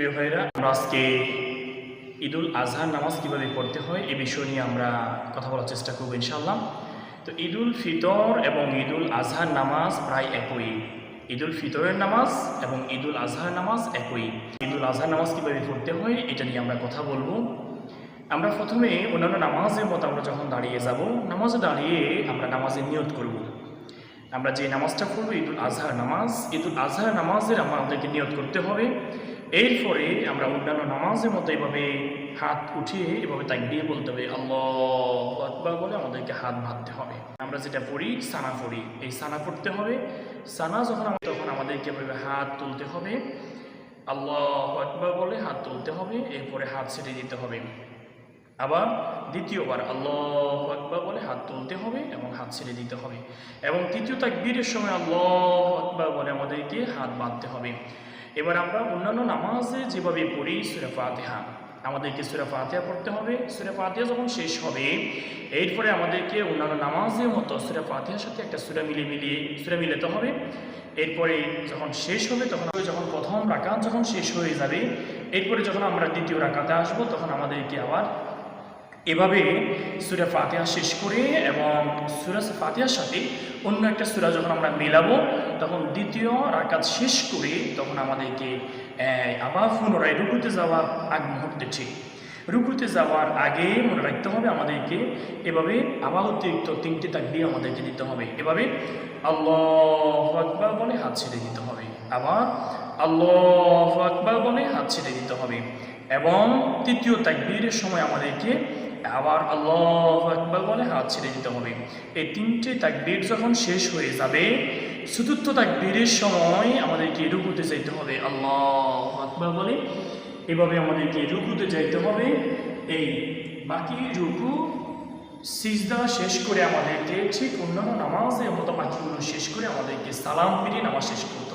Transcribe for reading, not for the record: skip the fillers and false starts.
প্রিয় ভাইরা, আমরা আজকে ঈদুল আজহার নামাজ কীভাবে পড়তে হয় এ বিষয় নিয়ে আমরা কথা বলার চেষ্টা করব ইনশাআল্লাহ। তো ঈদুল ফিতর এবং ঈদুল আজহার নামাজ প্রায় একই। ঈদুল ফিতরের নামাজ এবং ঈদুল আজহার নামাজ একই। ঈদুল আজহার নামাজ কীভাবে পড়তে হয় এটা নিয়ে আমরা কথা বলবো। আমরা প্রথমে অন্যান্য নামাজের মতো আমরা যখন দাঁড়িয়ে যাব, নামাজে দাঁড়িয়ে আমরা নামাজের নিয়ত করব। আমরা যে নামাজটা পড়বো ঈদুল আজহার নামাজ, ঈদুল আজহার নামাজের আমাদেরকে নিয়ত করতে হবে। এরপরে আমরা অন্যান্য নামাজের মতো এভাবে হাত উঠিয়ে এভাবে তাকবীর বলতে হবে, আল্লাহু আকবার বলে আমাদেরকে হাত বাঁধতে হবে। আমরা যেটা পড়ি সানা পড়ি, এই সানা পড়তে হবে। সানা তখন আমাদেরকে এভাবে হাত তুলতে হবে, আল্লাহু আকবার বলে হাত তুলতে হবে, এরপরে হাত ছেড়ে দিতে হবে। আবার দ্বিতীয়বার আল্লাহু আকবার বলে হাত তুলতে হবে এবং হাত ছেড়ে দিতে হবে। এবং তৃতীয় তাকবীরের সময় আল্লাহু আকবার বলে আমাদেরকে হাত বাঁধতে হবে। এবার আমরা অন্যান্য নামাজে যেভাবে পড়ি সূরা ফাতিহা, আমাদেরকে সূরা ফাতিহা পড়তে হবে। সূরা ফাতিহা যখন শেষ হবে, এরপরে আমাদেরকে অন্যান্য নামাজের মতো সূরা ফাতিহার সাথে একটা সূরা মিলাতে হবে। এরপরে যখন শেষ হবে যখন প্রথম রাকাত যখন শেষ হয়ে যাবে, এরপরে যখন আমরা দ্বিতীয় রাকাতে আসবো তখন আমাদেরকে আবার এভাবে সূরা ফাতিহা শেষ করে এবং সূরা ফাতিহার সাথে অন্য একটা সূরা যখন আমরা মেলাবো, তখন দ্বিতীয় রাকাত শেষ করে তখন আমাদেরকে আবার পুনরায় রুকুতে যাওয়ার আগ মুহূর্তে ঠিক রুকুতে যাওয়ার আগে মনে রাখতে হবে আমাদেরকে এভাবে আবার অতিরিক্ত 3টি তাকবীর আমাদেরকে দিতে হবে। এভাবে আল্লাহু আকবার বলে হাত ছেড়ে দিতে হবে, আবার আল্লাহু আকবার বলে হাত ছেড়ে দিতে হবে এবং তৃতীয় তাকবীরের সময় আমাদেরকে আবার আল্লাহু আকবার বলে হাত ছেড়ে দিতে হবে। এই 3টে তাকবীর যখন শেষ হয়ে যাবে, চতুর্থ তাকবীরের সময় আমাদেরকে রুকুতে যাইতে হবে আল্লাহু আকবার বলে। এভাবে আমাদেরকে রুকুতে যাইতে হবে। এই বাকি রুকু সিজদা শেষ করে আমাদেরকে ঠিক অন্যান্য নামাজের মতো বাকিগুলো শেষ করে আমাদেরকে সালাম ফিরিয়ে নামাজ শেষ করতে